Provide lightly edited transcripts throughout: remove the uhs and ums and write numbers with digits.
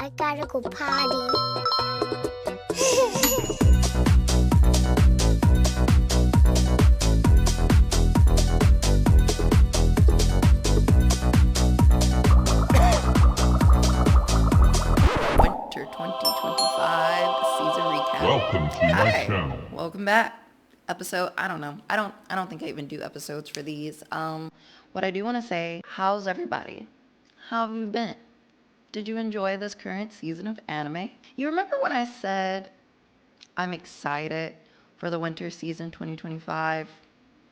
I gotta go potty. Winter 2025 season recap. Welcome to my channel. Welcome back. Episode, I don't know. I don't think I even do episodes for these. What I do want to say, how's everybody? How have you been? Did you enjoy this current season of anime? You remember when I said I'm excited for the winter season 2025?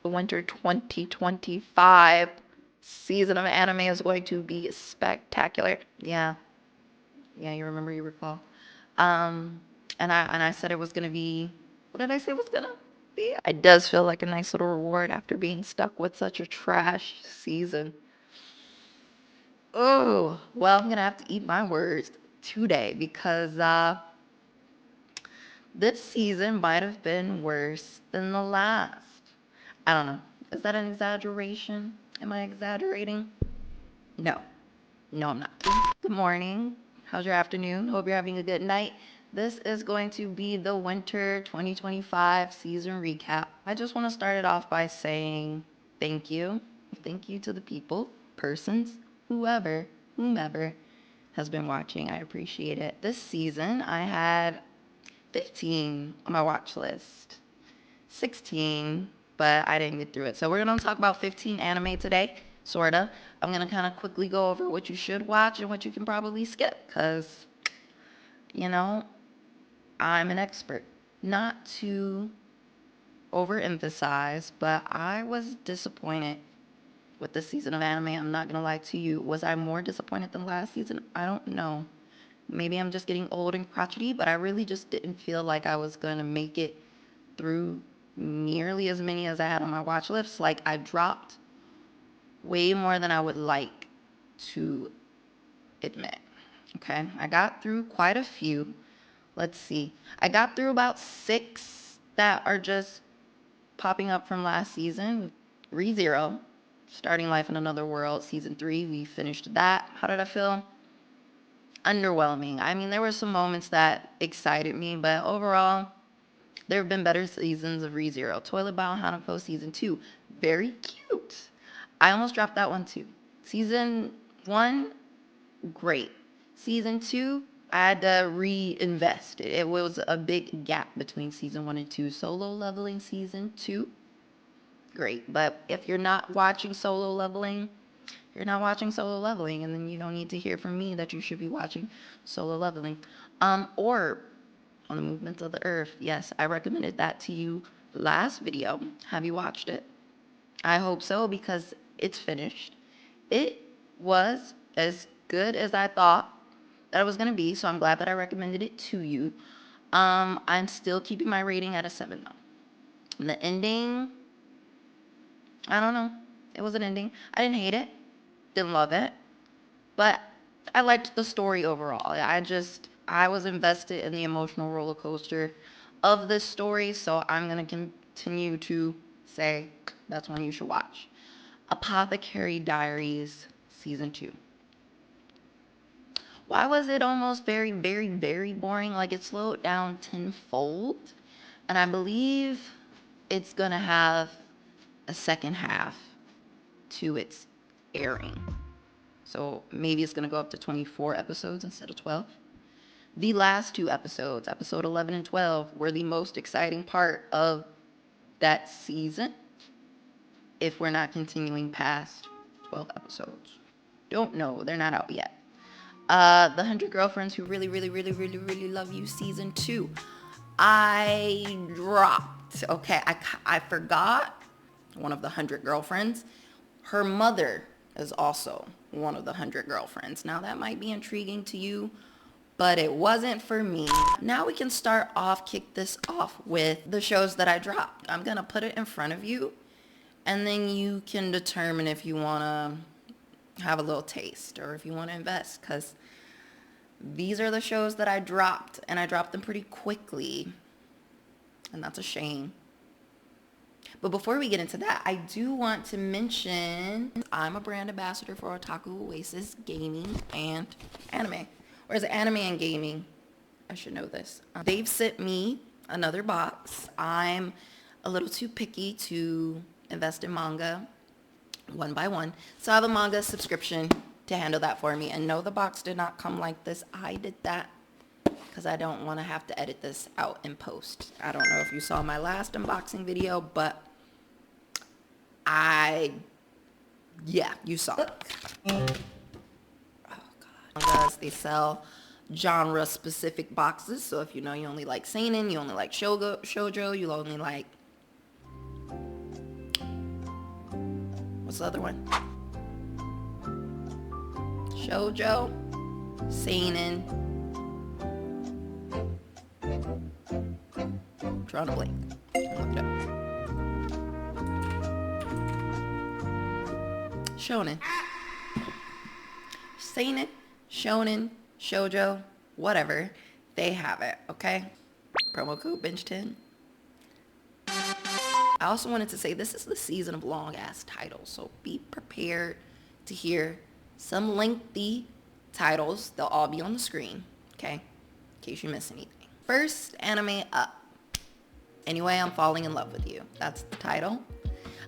The winter 2025 season of anime is going to be spectacular. Yeah, you remember, you recall. And I said it was gonna be, what did I say it was gonna be? It does feel like a nice little reward after being stuck with such a trash season. Oh, well, I'm gonna have to eat my words today because this season might have been worse than the last. I don't know. Is that an exaggeration? Am I exaggerating? No. No, I'm not. Good morning. How's your afternoon? Hope you're having a good night. This is going to be the winter 2025 season recap. I just want to start it off by saying thank you. Thank you to the people, persons, whomever has been watching. I appreciate it. This season, I had 15 on my watch list. 16, but I didn't get through it. So we're going to talk about 15 anime today, sort of. I'm going to kind of quickly go over what you should watch and what you can probably skip because, you know, I'm an expert. Not to overemphasize, but I was disappointed with this season of anime. I'm not going to lie to you. Was I more disappointed than last season? I don't know. Maybe I'm just getting old and crotchety, but I really just didn't feel like I was going to make it through nearly as many as I had on my watch list. Like, I dropped way more than I would like to admit. Okay, I got through quite a few. Let's see. I got through about 6 that are just popping up from last season. ReZero, Starting Life in Another World, season 3. We finished that. How did I feel? Underwhelming. I mean, there were some moments that excited me, but overall, there have been better seasons of ReZero. Toilet Bound Hanako season 2. Very cute. I almost dropped that one too. Season 1, great. Season 2, I had to reinvest. It was a big gap between season 1 and 2. Solo Leveling season 2, great. But if you're not watching Solo Leveling, you're not watching Solo Leveling, and then you don't need to hear from me that you should be watching Solo Leveling. Or on the Movements of the Earth. Yes, I recommended that to you last video. Have you watched it? I hope so because it's finished. It was as good as I thought that it was going to be, so I'm glad that I recommended it to you. I'm still keeping my rating at a 7 though. The ending, I don't know. It was an ending. I didn't hate it. Didn't love it. But I liked the story overall. I was invested in the emotional roller coaster of this story, so I'm going to continue to say that's one you should watch. Apothecary Diaries season 2. Why was it almost very, very, very boring? Like, it slowed down tenfold, and I believe it's going to have a second half to its airing. So maybe it's going to go up to 24 episodes instead of 12. The last 2 episodes, episode 11 and 12, were the most exciting part of that season if we're not continuing past 12 episodes. Don't know. They're not out yet. The 100 Girlfriends Who Really, Really, Really, Really, Really Love You season 2. I dropped. Okay, I forgot one of the 100 girlfriends. Her mother is also one of the 100 girlfriends. Now that might be intriguing to you, but it wasn't for me. Now we can kick this off with the shows that I dropped. I'm gonna put it in front of you, and then you can determine if you wanna have a little taste or if you wanna invest, because these are the shows that I dropped, and I dropped them pretty quickly, and that's a shame. But before we get into that, I do want to mention I'm a brand ambassador for Otaku Oasis Gaming and Anime. Whereas anime and gaming, I should know this. They've sent me another box. I'm a little too picky to invest in manga one by one. So I have a manga subscription to handle that for me. And no, the box did not come like this. I did that because I don't want to have to edit this out in post. I don't know if you saw my last unboxing video, but yeah, you saw it. Oh God. They sell genre-specific boxes. So if you know you only like seinen, you only like shoujo, you only like, what's the other one? Shoujo, seinen, drawing a blank. Look it up. Shonen. Seinen, shonen, shoujo, whatever. They have it, okay? Promo code BENCH10. I also wanted to say this is the season of long-ass titles, so be prepared to hear some lengthy titles. They'll all be on the screen, okay? In case you miss anything. First anime up. Anyway, I'm falling in love with you. That's the title.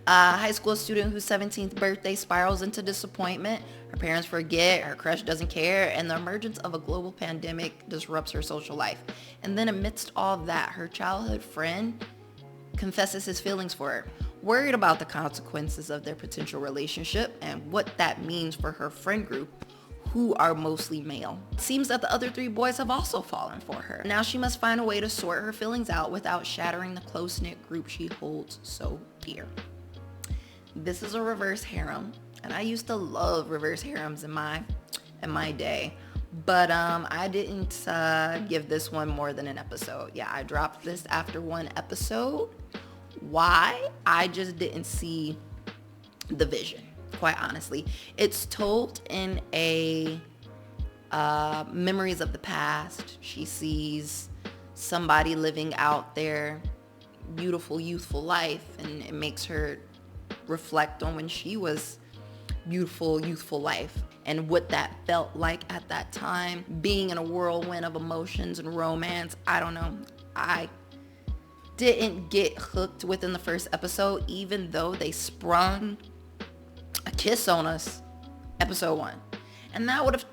A high school student whose 17th birthday spirals into disappointment. Her parents forget, her crush doesn't care, and the emergence of a global pandemic disrupts her social life. And then amidst all that, her childhood friend confesses his feelings for her. Worried about the consequences of their potential relationship and what that means for her friend group, who are mostly male. It seems that the other three boys have also fallen for her. Now she must find a way to sort her feelings out without shattering the close-knit group she holds so dear. This is a reverse harem, and I used to love reverse harems in my day, but I didn't give this one more than an episode. Yeah, I dropped this after one episode. Why? I just didn't see the vision, quite honestly. It's told in a memories of the past. She sees somebody living out their beautiful youthful life, and it makes her reflect on when she was beautiful youthful life and what that felt like at that time, being in a whirlwind of emotions and romance. I don't know. I didn't get hooked within the first episode, even though they sprung a kiss on us episode 1, and that would have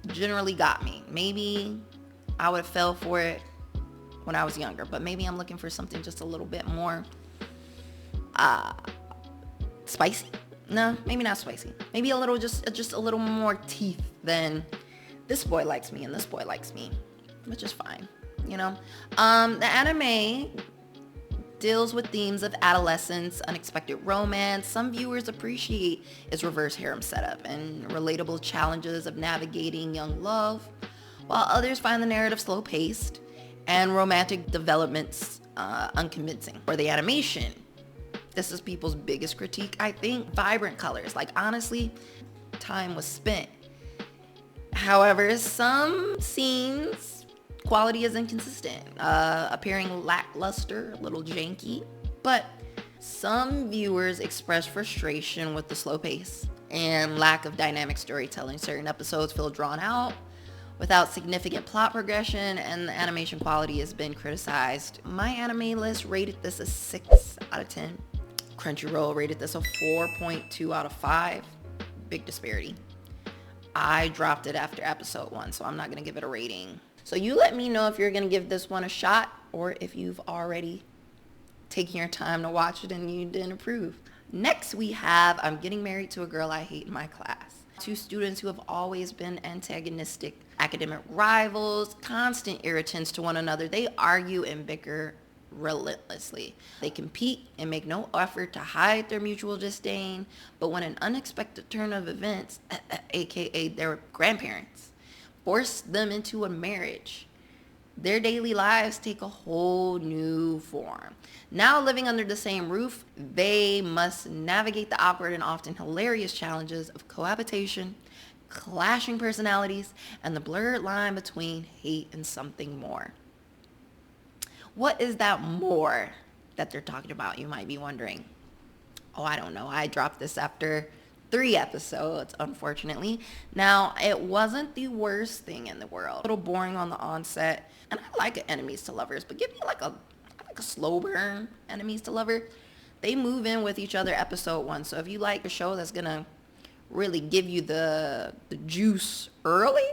generally got me. Maybe I would have fell for it when I was younger, but maybe I'm looking for something just a little bit more spicy. No, maybe not spicy. Maybe a little, just a little more teeth than this boy likes me and this boy likes me, which is fine, you know. The anime deals with themes of adolescence, unexpected romance. Some viewers appreciate its reverse harem setup and relatable challenges of navigating young love, while others find the narrative slow-paced and romantic developments unconvincing. For the animation, this is people's biggest critique, I think. Vibrant colors. Like, honestly, time was spent. However, some scenes, quality is inconsistent, appearing lackluster, a little janky. But some viewers express frustration with the slow pace and lack of dynamic storytelling. Certain episodes feel drawn out without significant plot progression, and the animation quality has been criticized. My anime list rated this a 6 out of 10. Crunchyroll rated this a 4.2 out of 5. Big disparity. I dropped it after episode 1, so I'm not gonna give it a rating. So you let me know if you're gonna give this one a shot, or if you've already taken your time to watch it and you didn't approve. Next we have I'm Getting Married to a Girl I Hate in My Class. Two students who have always been antagonistic academic rivals, constant irritants to one another. They argue and bicker relentlessly. They compete and make no effort to hide their mutual disdain, but when an unexpected turn of events, aka their grandparents, force them into a marriage, their daily lives take a whole new form. Now living under the same roof, they must navigate the awkward and often hilarious challenges of cohabitation, clashing personalities, and the blurred line between hate and something more. What is that more that they're talking about, you might be wondering? Oh, I don't know. I dropped this after 3 episodes, unfortunately. Now, it wasn't the worst thing in the world. A little boring on the onset, and I like enemies to lovers, but give me like a slow burn enemies to lover. They move in with each other episode 1. So if you like a show that's gonna really give you the juice early,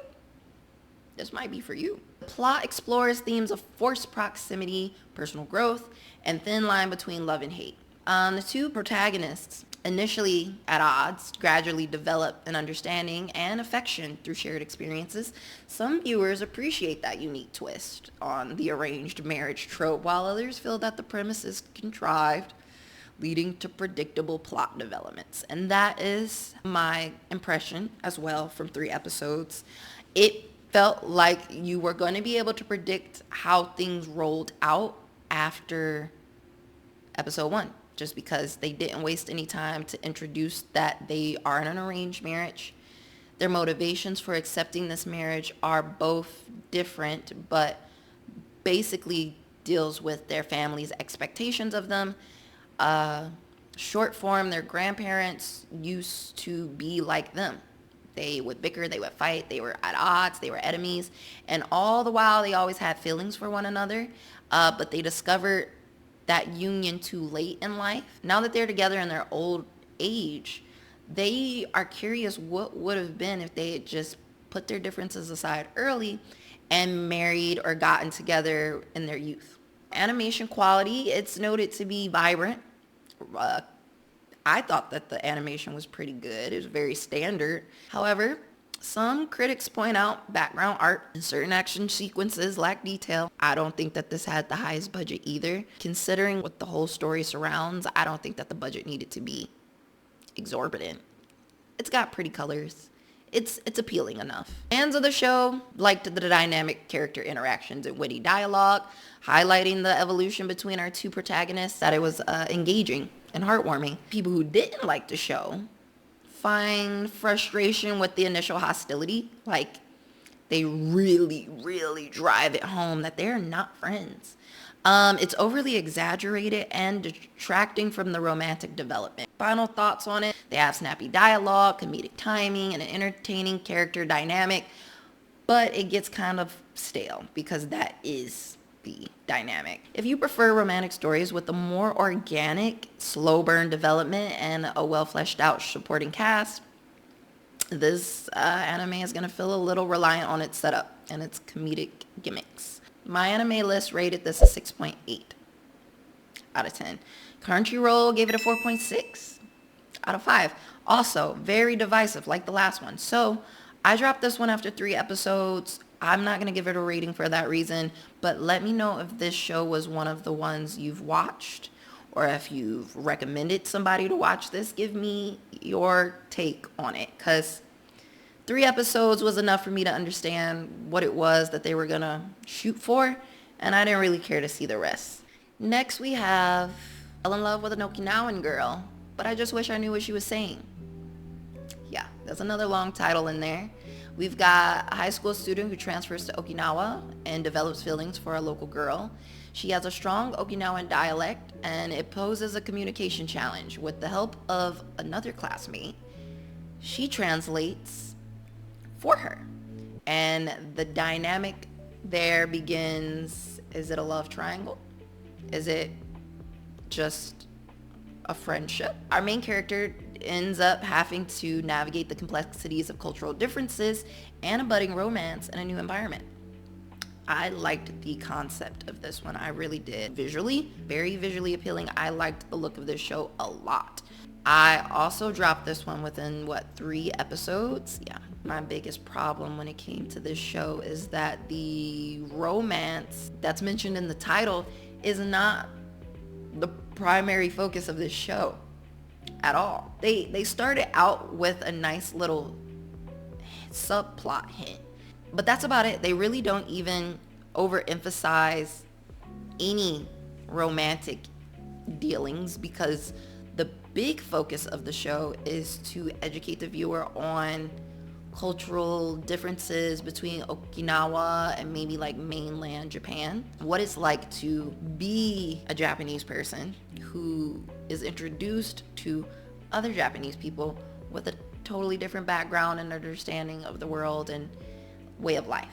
this might be for you. The plot explores themes of forced proximity, personal growth, and thin line between love and hate. The two protagonists, initially at odds, gradually develop an understanding and affection through shared experiences. Some viewers appreciate that unique twist on the arranged marriage trope, while others feel that the premise is contrived, leading to predictable plot developments. And that is my impression as well from 3 episodes. It felt like you were going to be able to predict how things rolled out after episode 1, just because they didn't waste any time to introduce that they are in an arranged marriage. Their motivations for accepting this marriage are both different, but basically deals with their family's expectations of them. Short form, their grandparents used to be like them. They would bicker, they would fight, they were at odds, they were enemies, and all the while they always had feelings for one another, but they discovered that union too late in life. Now that they're together in their old age, they are curious what would have been if they had just put their differences aside early and married or gotten together in their youth. Animation quality, it's noted to be vibrant. I thought that the animation was pretty good. It was very standard. However, some critics point out background art and certain action sequences lack detail. I don't think that this had the highest budget either. Considering what the whole story surrounds, I don't think that the budget needed to be exorbitant. It's got pretty colors. It's appealing enough. Fans of the show liked the dynamic character interactions and witty dialogue, highlighting the evolution between our two protagonists, that it was engaging and heartwarming. People who didn't like the show find frustration with the initial hostility. Like, they really, really drive it home that they're not friends. It's overly exaggerated and detracting from the romantic development. Final thoughts on it: they have snappy dialogue, comedic timing, and an entertaining character dynamic, but it gets kind of stale because that is the dynamic. If you prefer romantic stories with a more organic, slow burn development and a well fleshed out supporting cast, this anime is going to feel a little reliant on its setup and its comedic gimmicks. My anime list rated this a 6.8 out of 10. Crunchyroll gave it a 4.6 out of 5. Also, very divisive like the last one. So I dropped this one after 3 episodes. I'm not going to give it a rating for that reason, but let me know if this show was one of the ones you've watched, or if you've recommended somebody to watch this. Give me your take on it, because 3 episodes was enough for me to understand what it was that they were going to shoot for, and I didn't really care to see the rest. Next, we have Fell in Love with an Okinawan Girl, but I just wish I knew what she was saying. Yeah, there's another long title in there. We've got a high school student who transfers to Okinawa and develops feelings for a local girl. She has a strong Okinawan dialect, and it poses a communication challenge. With the help of another classmate, she translates for her. And the dynamic there begins: is it a love triangle? Is it just a friendship? Our main character ends up having to navigate the complexities of cultural differences and a budding romance in a new environment. I liked the concept of this one. I really did. Visually, very visually appealing. I liked the look of this show a lot. I also dropped this one within, 3 episodes? Yeah. My biggest problem when it came to this show is that the romance that's mentioned in the title is not the primary focus of this show at all. They started out with a nice little subplot hint, but that's about it. They really don't even overemphasize any romantic dealings, because the big focus of the show is to educate the viewer on cultural differences between Okinawa and maybe like mainland Japan. What it's like to be a Japanese person who is introduced to other Japanese people with a totally different background and understanding of the world and way of life.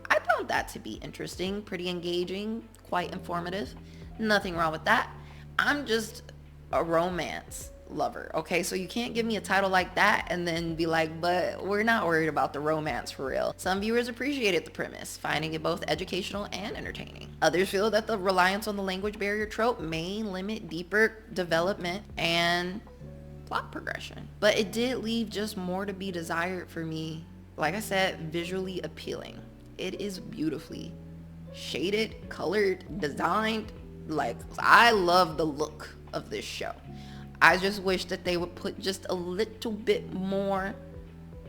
I found that to be interesting, pretty engaging, quite informative. Nothing wrong with that. I'm just a romance lover, okay? So you can't give me a title like that and then be like, but we're not worried about the romance for real. Some viewers appreciated the premise, finding it both educational and entertaining. Others feel that the reliance on the language barrier trope may limit deeper development and plot progression. But it did leave just more to be desired for me. Like I said, visually appealing. It is beautifully shaded, colored, designed. Like, I love the look of this show. I just wish that they would put just a little bit more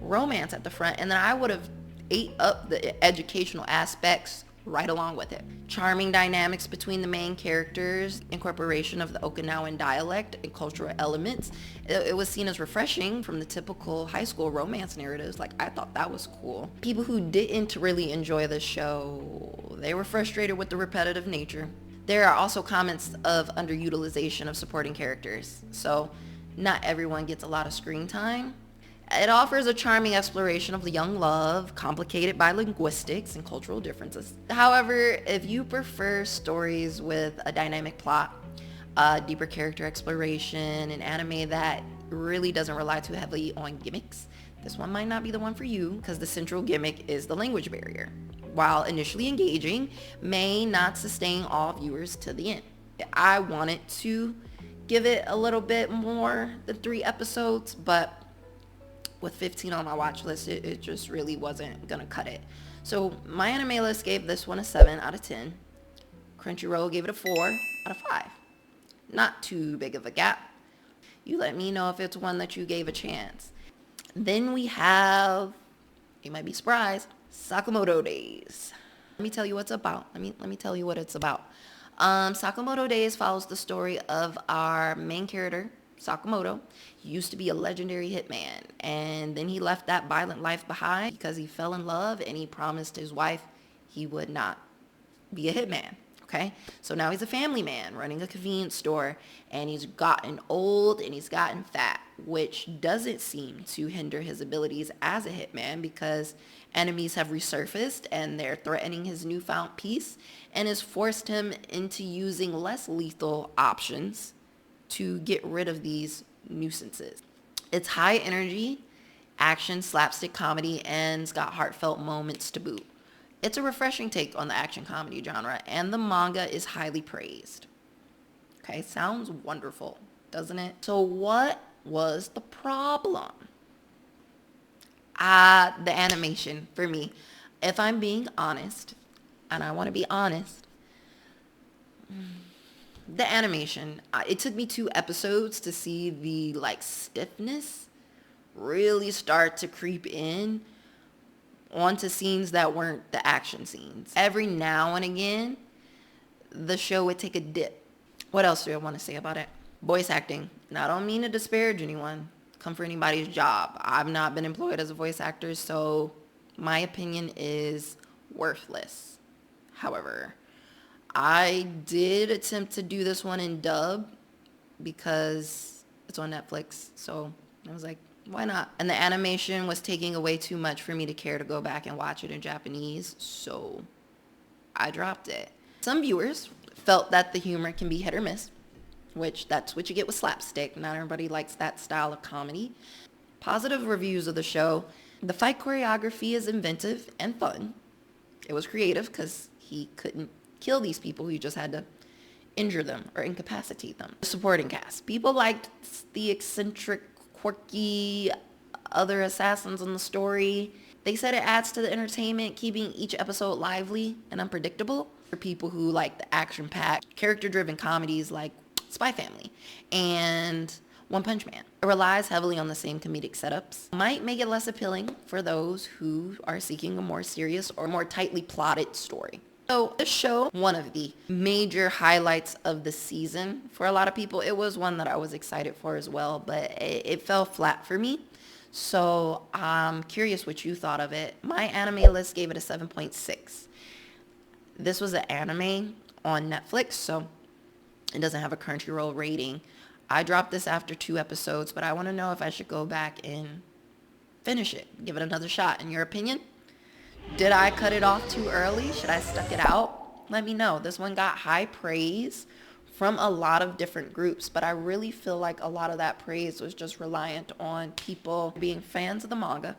romance at the front, and then I would have ate up the educational aspects right along with it. Charming dynamics between the main characters, incorporation of the Okinawan dialect and cultural elements. It was seen as refreshing from the typical high school romance narratives. Like, I thought that was cool. People who didn't really enjoy the show, they were frustrated with the repetitive nature. There are also comments of underutilization of supporting characters, so not everyone gets a lot of screen time. It offers a charming exploration of the young love, complicated by linguistics and cultural differences. However, if you prefer stories with a dynamic plot, deeper character exploration, an anime that really doesn't rely too heavily on gimmicks, this one might not be the one for you, because the central gimmick is the language barrier. While initially engaging, may not sustain all viewers to the end. I wanted to give it a little bit more than 3 episodes, but with 15 on my watch list, it just really wasn't gonna cut it. So my anime list gave this one a 7 out of 10. Crunchyroll gave it a 4 out of 5. Not too big of a gap. You let me know if it's one that you gave a chance. Then we have, you might be surprised, Sakamoto Days. Let me tell you what it's about. Let me tell you what it's about. Sakamoto Days follows the story of our main character, Sakamoto. He used to be a legendary hitman, and then he left that violent life behind because he fell in love and he promised his wife he would not be a hitman. Okay, so now he's a family man running a convenience store, and he's gotten old and he's gotten fat, which doesn't seem to hinder his abilities as a hitman because enemies have resurfaced and they're threatening his newfound peace, and has forced him into using less lethal options to get rid of these nuisances. It's high energy, action, slapstick comedy, and it's got heartfelt moments to boot. It's a refreshing take on the action comedy genre, and the manga is highly praised. Okay, sounds wonderful, doesn't it? So what was the problem? The animation for me. If I'm being honest, and I want to be honest, the animation, it took me 2 episodes to see the stiffness really start to creep in onto scenes that weren't the action scenes. Every now and again, the show would take a dip. What else do I want to say about it? Voice acting. Now, I don't mean to disparage anyone. Come for anybody's job. I've not been employed as a voice actor, so my opinion is worthless. However, I did attempt to do this one in dub because it's on Netflix, so I was like, why not? And the animation was taking away too much for me to care to go back and watch it in Japanese, so I dropped it. Some viewers felt that the humor can be hit or miss, which that's what you get with slapstick. Not everybody likes that style of comedy. Positive reviews of the show. The fight choreography is inventive and fun. It was creative because he couldn't kill these people. He just had to injure them or incapacitate them. The supporting cast. People liked the eccentric, quirky other assassins in the story. They said it adds to the entertainment, keeping each episode lively and unpredictable. For people who like the action-packed, character-driven comedies like Spy Family and One Punch Man. It relies heavily on the same comedic setups. Might make it less appealing for those who are seeking a more serious or more tightly plotted story. So this show, one of the major highlights of the season for a lot of people. It was one that I was excited for as well, but it fell flat for me. So I'm curious what you thought of it. My anime list gave it a 7.6. This was an anime on Netflix, so it doesn't have a Crunchyroll rating. I dropped this after 2 episodes, but I want to know if I should go back and finish it, give it another shot. In your opinion, did I cut it off too early? Should I stuck it out? Let me know. This one got high praise from a lot of different groups, but I really feel like a lot of that praise was just reliant on people being fans of the manga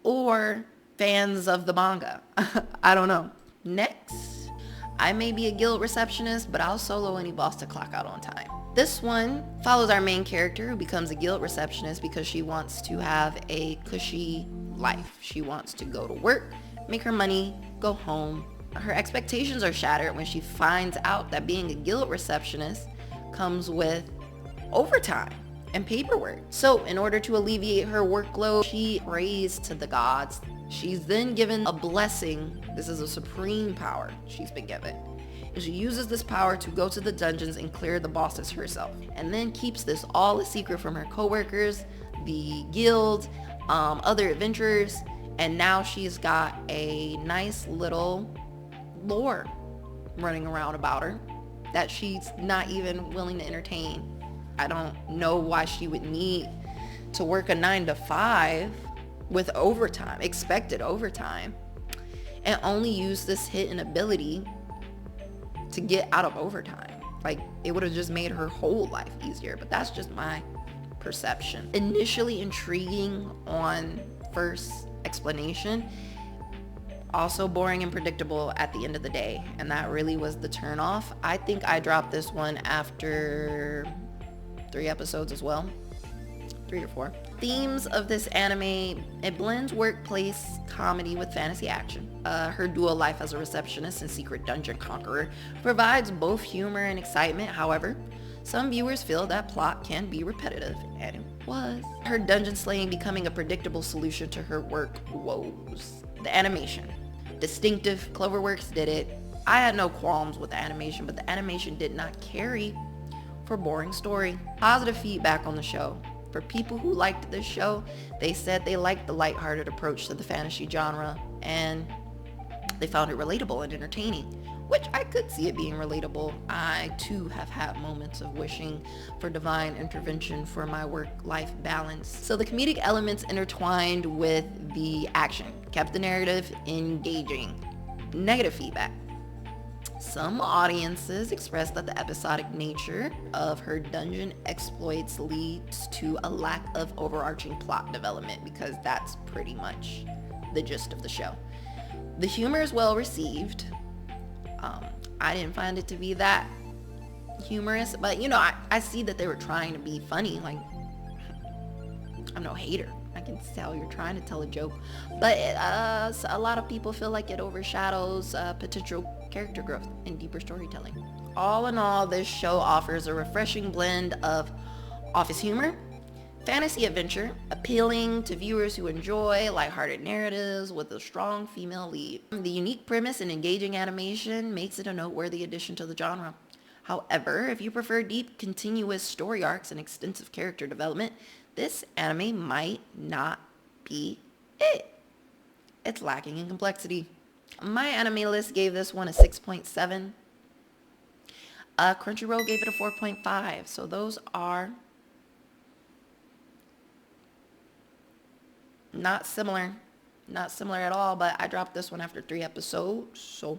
or fans of the manga. I don't know. Next, I may be a guild receptionist, but I'll solo any boss to clock out on time. This one follows our main character who becomes a guild receptionist because she wants to have a cushy life. She wants to go to work, make her money, go home. Her expectations are shattered when she finds out that being a guild receptionist comes with overtime and paperwork. So in order to alleviate her workload, she prays to the gods. She's then given a blessing. This is a supreme power she's been given. And she uses this power to go to the dungeons and clear the bosses herself. And then keeps this all a secret from her coworkers, the guild, other adventurers. And now she's got a nice little lore running around about her that she's not even willing to entertain. I don't know why she would need to work a 9 to 5 with overtime, expected overtime, and only use this hidden ability to get out of overtime. Like, it would have just made her whole life easier, but that's just my perception. Initially intriguing on first explanation, also boring and predictable at the end of the day, and that really was the turnoff. I think I dropped this one after 3 episodes as well, 3 or 4. Themes of this anime, it blends workplace comedy with fantasy action. Her dual life as a receptionist and secret dungeon conqueror provides both humor and excitement. However, some viewers feel that plot can be repetitive, and it was. Her dungeon slaying becoming a predictable solution to her work woes. The animation. Distinctive, Cloverworks did it. I had no qualms with the animation, but the animation did not carry for boring story. Positive feedback on the show. For people who liked this show, they said they liked the lighthearted approach to the fantasy genre, and they found it relatable and entertaining, which I could see it being relatable. I too have had moments of wishing for divine intervention for my work-life balance. So the comedic elements intertwined with the action kept the narrative engaging. Negative feedback. Some audiences expressed that the episodic nature of her dungeon exploits leads to a lack of overarching plot development, because that's pretty much the gist of the show. The humor is well received. I didn't find it to be that humorous, but you know, I see that they were trying to be funny. Like, I'm no hater. I can tell you're trying to tell a joke, but a lot of people feel like it overshadows potential character growth and deeper storytelling. All in all, this show offers a refreshing blend of office humor, fantasy adventure, appealing to viewers who enjoy lighthearted narratives with a strong female lead. The unique premise and engaging animation makes it a noteworthy addition to the genre. However, if you prefer deep, continuous story arcs and extensive character development, this anime might not be it. It's lacking in complexity. My anime list gave this one a 6.7. Crunchyroll gave it a 4.5. So those are not similar at all, but I dropped this one after 3 episodes, so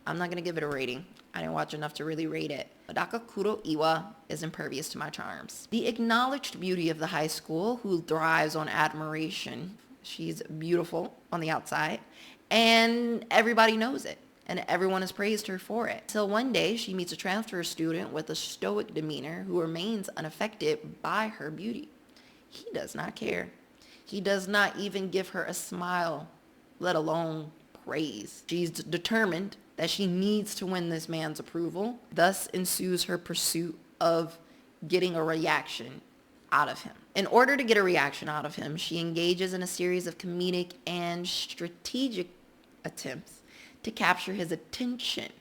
I'm not going to give it a rating. I didn't watch enough to really rate it. Madaka Kuroiwa is impervious to my charms. The acknowledged beauty of the high school, who thrives on admiration. She's beautiful on the outside, and everybody knows it, and everyone has praised her for it. Till one day, she meets a transfer student with a stoic demeanor who remains unaffected by her beauty. He does not care. He does not even give her a smile, let alone praise. She's determined that she needs to win this man's approval. Thus ensues her pursuit of getting a reaction out of him. In order to get a reaction out of him, she engages in a series of comedic and strategic attempts to capture his attention,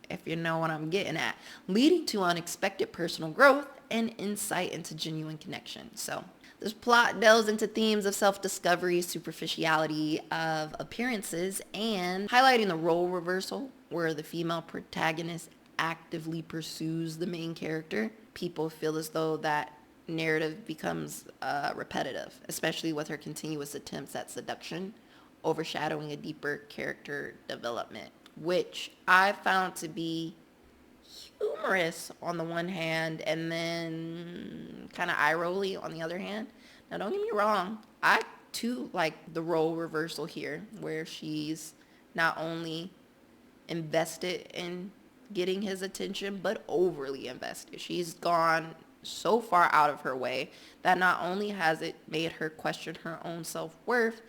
if you know what I'm getting at, leading to unexpected personal growth and insight into genuine connection. So this plot delves into themes of self-discovery, superficiality of appearances, and highlighting the role reversal, where the female protagonist actively pursues the main character people feel as though that narrative becomes repetitive, especially with her continuous attempts at seduction, overshadowing a deeper character development, which I found to be humorous on the one hand and then kind of eye-rolly on the other hand. Now, don't get me wrong. I, too, like the role reversal here, where she's not only invested in getting his attention, but overly invested. She's gone so far out of her way that not only has it made her question her own self-worth,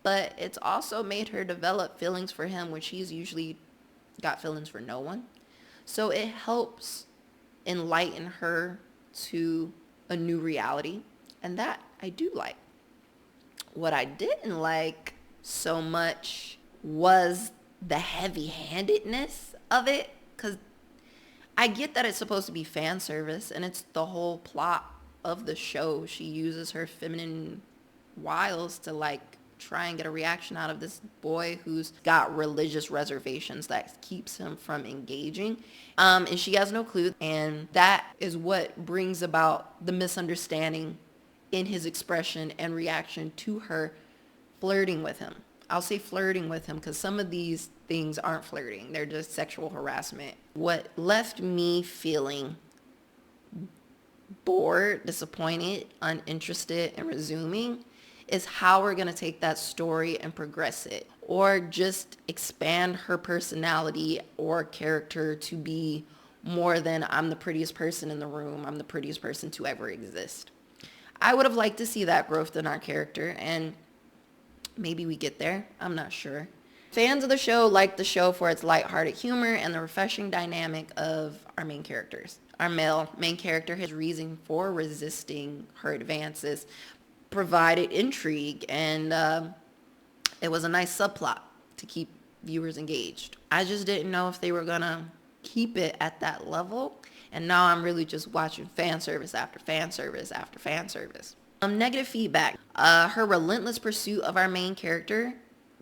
but it's also made her develop feelings for him when she's usually got feelings for no one. So it helps enlighten her to a new reality, and that I do like. What I didn't like so much was the heavy-handedness of it, because I get that it's supposed to be fan service, and it's the whole plot of the show. She uses her feminine wiles to like try and get a reaction out of this boy who's got religious reservations that keeps him from engaging. And she has no clue. And that is what brings about the misunderstanding in his expression and reaction to her flirting with him. I'll say flirting with him because some of these things aren't flirting. They're just sexual harassment. What left me feeling bored, disappointed, uninterested in resuming is how we're going to take that story and progress it, or just expand her personality or character to be more than I'm the prettiest person in the room, I'm the prettiest person to ever exist. I would have liked to see that growth in our character, and maybe we get there. I'm not sure. Fans of the show like the show for its lighthearted humor and the refreshing dynamic of our main characters. Our male main character, his reason for resisting her advances, provided intrigue, and it was a nice subplot to keep viewers engaged. I just didn't know if they were gonna keep it at that level, and now I'm really just watching fan service after fan service after fan service. Negative feedback. Her relentless pursuit of our main character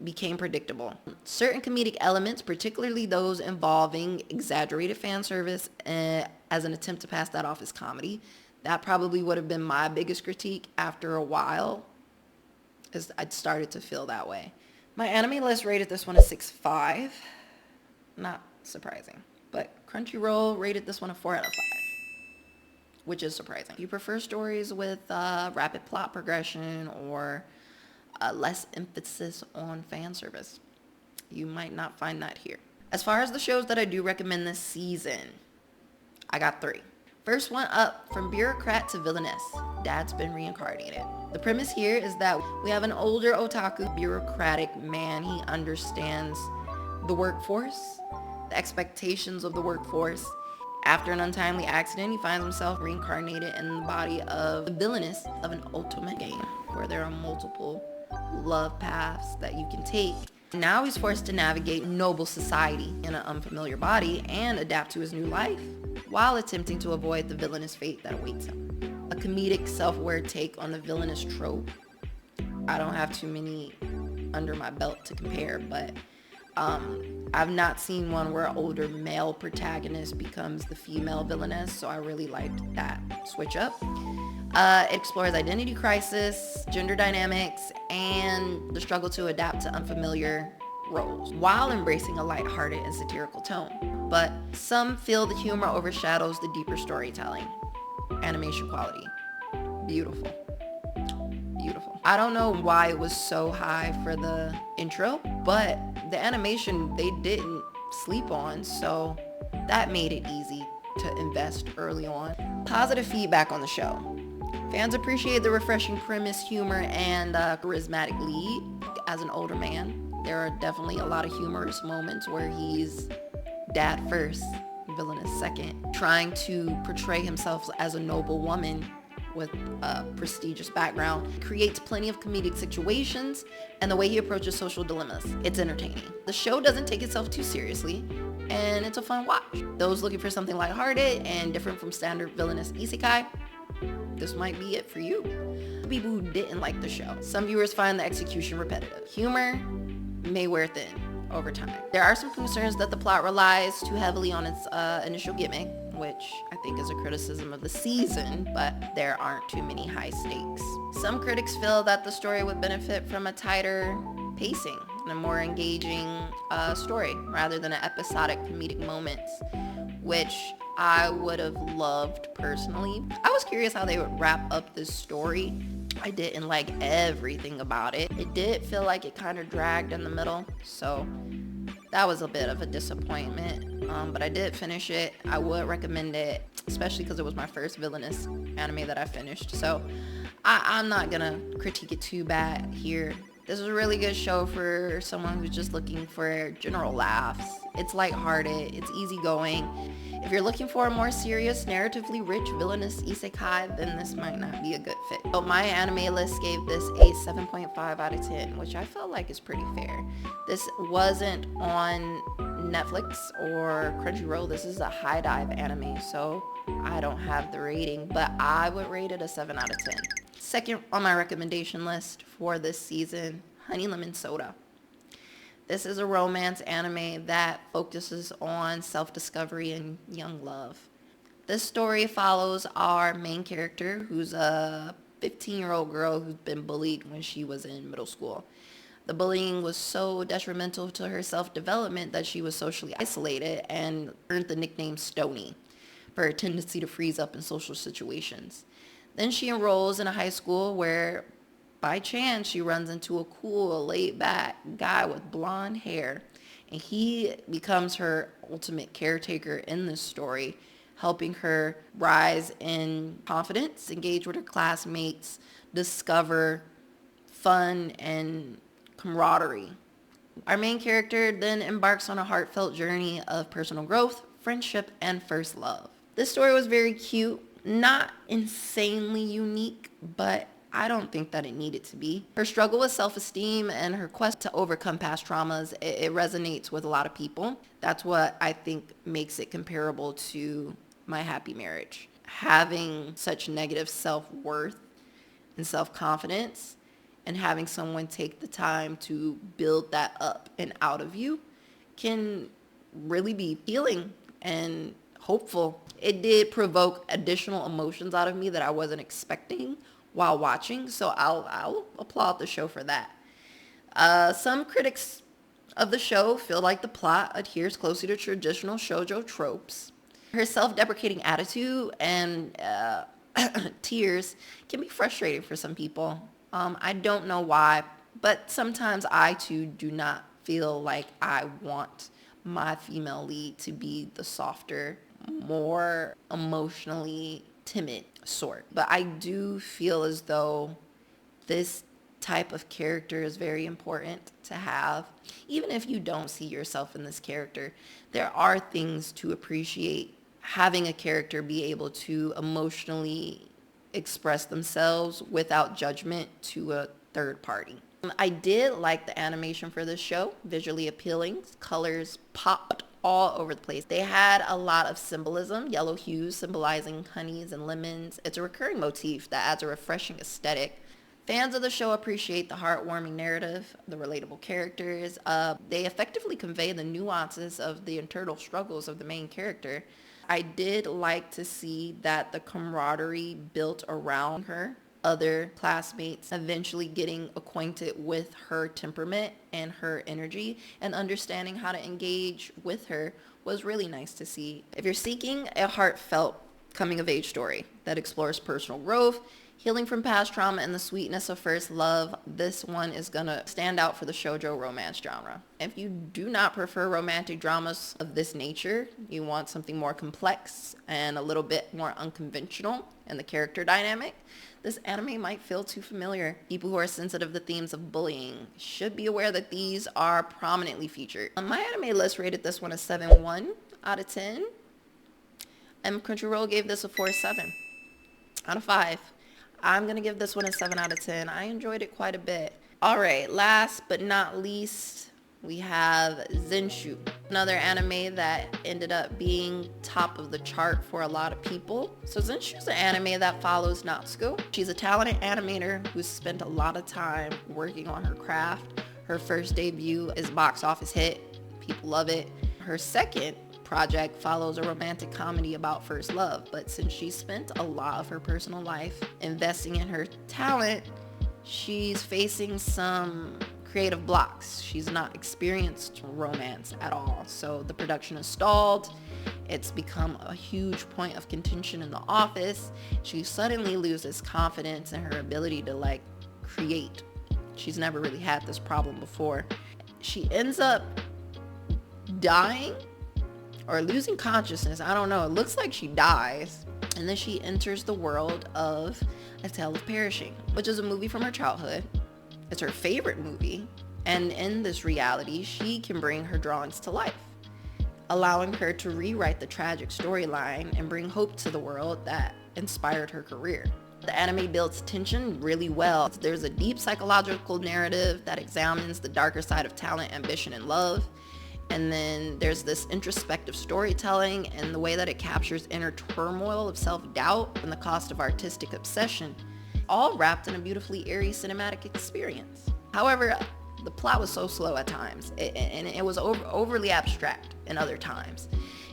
became predictable. Certain comedic elements, particularly those involving exaggerated fan service as an attempt to pass that off as comedy, that probably would have been my biggest critique after a while, as I'd started to feel that way. My anime list rated this one a 6.5. Not surprising. But Crunchyroll rated this one a 4 out of 5, which is surprising. If you prefer stories with rapid plot progression or less emphasis on fan service, you might not find that here. As far as the shows that I do recommend this season, I got 3. First one up, from Bureaucrat to Villainess, Dad's been reincarnated. The premise here is that we have an older otaku bureaucratic man. He understands the workforce, the expectations of the workforce. After an untimely accident, he finds himself reincarnated in the body of the Villainess of an ultimate game, where there are multiple love paths that you can take. Now he's forced to navigate noble society in an unfamiliar body and adapt to his new life, while attempting to avoid the villainous fate that awaits him. A comedic, self-aware take on the villainous trope. I don't have too many under my belt to compare, but I've not seen one where an older male protagonist becomes the female villainess, so I really liked that switch up. It explores identity crisis, gender dynamics, and the struggle to adapt to unfamiliar roles, while embracing a lighthearted and satirical tone. But some feel the humor overshadows the deeper storytelling. Animation quality, beautiful. Beautiful. I don't know why it was so high for the intro, but the animation they didn't sleep on, so that made it easy to invest early on. Positive feedback on the show. Fans appreciate the refreshing premise, humor, and charismatic lead. As an older man, there are definitely a lot of humorous moments where he's dad first, villainous second, trying to portray himself as a noble woman with a prestigious background. Creates plenty of comedic situations, and the way he approaches social dilemmas, it's entertaining. The show doesn't take itself too seriously, and it's a fun watch. Those looking for something lighthearted and different from standard villainous isekai, this might be it for you. People who didn't like the show, some viewers find the execution repetitive. Humor may wear thin over time. There are some concerns that the plot relies too heavily on its initial gimmick, which I think is a criticism of the season, but there aren't too many high stakes. Some critics feel that the story would benefit from a tighter pacing and a more engaging story rather than an episodic comedic moments, which I would have loved personally. I was curious how they would wrap up this story. I didn't like everything about it. It did feel like it kind of dragged in the middle, so that was a bit of a disappointment, but I did finish it. I would recommend it, especially because it was my first Villainess anime that I finished, so I'm not gonna critique it too bad here. This is a really good show for someone who's just looking for general laughs. It's lighthearted, it's easygoing. If you're looking for a more serious, narratively rich villainous isekai, then this might not be a good fit. So my anime list gave this a 7.5 out of 10, which I felt like is pretty fair. This wasn't on Netflix or Crunchyroll. This is a high dive anime, so I don't have the rating, but I would rate it a 7 out of 10. Second on my recommendation list for this season, Honey Lemon Soda. This is a romance anime that focuses on self-discovery and young love. This story follows our main character, who's a 15-year-old girl who's been bullied when she was in middle school. The bullying was so detrimental to her self-development that she was socially isolated and earned the nickname Stony for her tendency to freeze up in social situations. Then she enrolls in a high school where, by chance, she runs into a cool, laid-back guy with blonde hair, and he becomes her ultimate caretaker in this story, helping her rise in confidence, engage with her classmates, discover fun and camaraderie. Our main character then embarks on a heartfelt journey of personal growth, friendship, and first love. This story was very cute, not insanely unique, but I don't think that it needed to be. Her struggle with self-esteem and her quest to overcome past traumas, it resonates with a lot of people. That's what I think makes it comparable to My Happy Marriage. Having such negative self-worth and self-confidence and having someone take the time to build that up and out of you can really be healing and hopeful. It did provoke additional emotions out of me that I wasn't expecting while watching, so I'll applaud the show for that. Some critics of the show feel like the plot adheres closely to traditional shoujo tropes. Her self-deprecating attitude and tears can be frustrating for some people. I don't know why, but sometimes I too do not feel like I want my female lead to be the softer, more emotionally timid sort. But I do feel as though this type of character is very important to have. Even if you don't see yourself in this character, there are things to appreciate. Having a character be able to emotionally express themselves without judgment to a third party. I did like the animation for this show, visually appealing. Colors popped all over the place. They had a lot of symbolism, yellow hues symbolizing honeys and lemons. It's a recurring motif that adds a refreshing aesthetic. Fans of the show appreciate the heartwarming narrative, the relatable characters. They effectively convey the nuances of the internal struggles of the main character. I did like to see that the camaraderie built around her, other classmates eventually getting acquainted with her temperament and her energy and understanding how to engage with her was really nice to see. If you're seeking a heartfelt coming-of-age story that explores personal growth, healing from past trauma, and the sweetness of first love, this one is gonna stand out for the shoujo romance genre. If you do not prefer romantic dramas of this nature, you want something more complex and a little bit more unconventional in the character dynamic, this anime might feel too familiar. People who are sensitive to themes of bullying should be aware that these are prominently featured. My anime list rated this one a 7.1 out of 10, and Crunchyroll gave this a 4.7 out of 5. I'm going to give this one a 7 out of 10. I enjoyed it quite a bit. All right, last but not least, we have Zenshu, another anime that ended up being top of the chart for a lot of people. So Zenshu is an anime that follows Natsuko. She's a talented animator who's spent a lot of time working on her craft. Her first debut is box office hit. People love it. Her second project follows a romantic comedy about first love, but since she spent a lot of her personal life investing in her talent, she's facing some creative blocks. She's not experienced romance at all, so the production is stalled. It's become a huge point of contention in the office. She suddenly loses confidence in her ability to create. She's never really had this problem before. She ends up dying or losing consciousness. I don't know. It looks like she dies. And then she enters the world of A Tale of Perishing, which is a movie from her childhood. It's her favorite movie. And in this reality, she can bring her drawings to life, allowing her to rewrite the tragic storyline and bring hope to the world that inspired her career. The anime builds tension really well. There's a deep psychological narrative that examines the darker side of talent, ambition, and love. And then there's this introspective storytelling and the way that it captures inner turmoil of self-doubt and the cost of artistic obsession, all wrapped in a beautifully airy cinematic experience. However, the plot was so slow at times, and it was overly abstract in other times.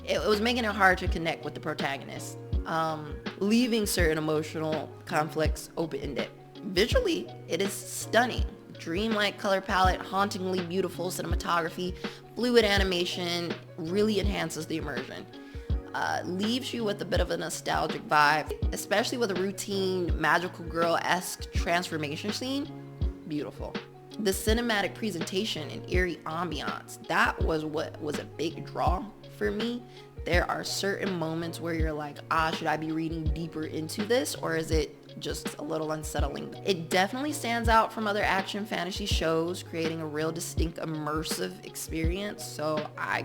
It was making it hard to connect with the protagonist, leaving certain emotional conflicts open-ended. Visually, it is stunning. Dreamlike color palette, hauntingly beautiful cinematography, fluid animation really enhances the immersion. Leaves you with a bit of a nostalgic vibe, especially with a routine magical girl-esque transformation scene. Beautiful. The cinematic presentation and eerie ambiance, that was what was a big draw for me. There are certain moments where you're like, should I be reading deeper into this, or is it just a little unsettling? It definitely stands out from other action fantasy shows, creating a real distinct immersive experience. So I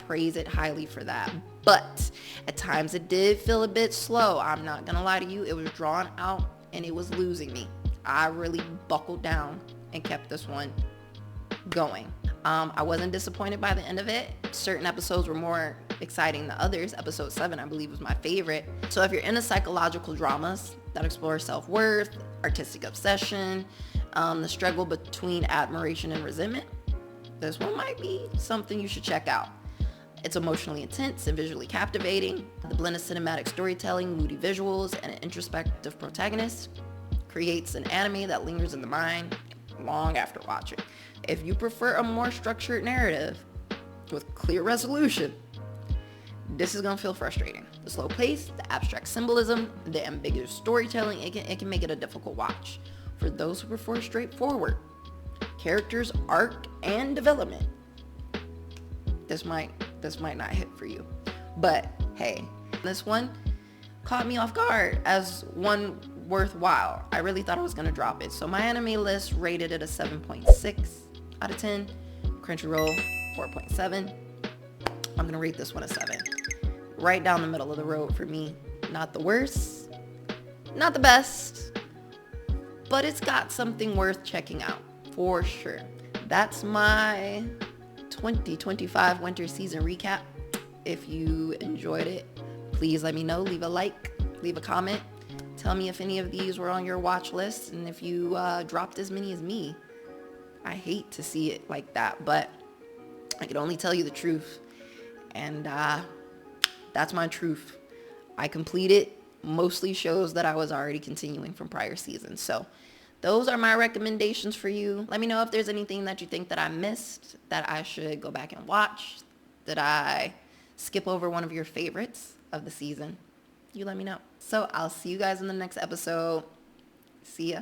praise it highly for that. But at times it did feel a bit slow. I'm not gonna lie to you. It was drawn out and it was losing me. I really buckled down and kept this one going. I wasn't disappointed by the end of it. Certain episodes were more exciting than others. Episode 7, I believe, was my favorite. So if you're into psychological dramas that explore self-worth, artistic obsession, the struggle between admiration and resentment, this one might be something you should check out. It's emotionally intense and visually captivating. The blend of cinematic storytelling, moody visuals, and an introspective protagonist creates an anime that lingers in the mind long after watching. If you prefer a more structured narrative with clear resolution, this is gonna feel frustrating. The slow pace, the abstract symbolism, the ambiguous storytelling, it can make it a difficult watch. For those who prefer straightforward characters, arc, and development, this might not hit for you. But hey, this one caught me off guard as one worthwhile. I really thought I was gonna drop it. So my anime list rated it a 7.6 out of 10. Crunchyroll 4.7. I'm gonna rate this one a 7. Right down the middle of the road for me. Not the worst, not the best, but it's got something worth checking out for sure. That's my 2025 winter season recap. If you enjoyed it, please let me know. Leave a like, leave a comment. Tell me if any of these were on your watch list and if you dropped as many as me. I hate to see it like that, but I can only tell you the truth. And that's my truth. I completed mostly shows that I was already continuing from prior seasons. So those are my recommendations for you. Let me know if there's anything that you think that I missed that I should go back and watch. Did I skip over one of your favorites of the season? You let me know. So I'll see you guys in the next episode. See ya.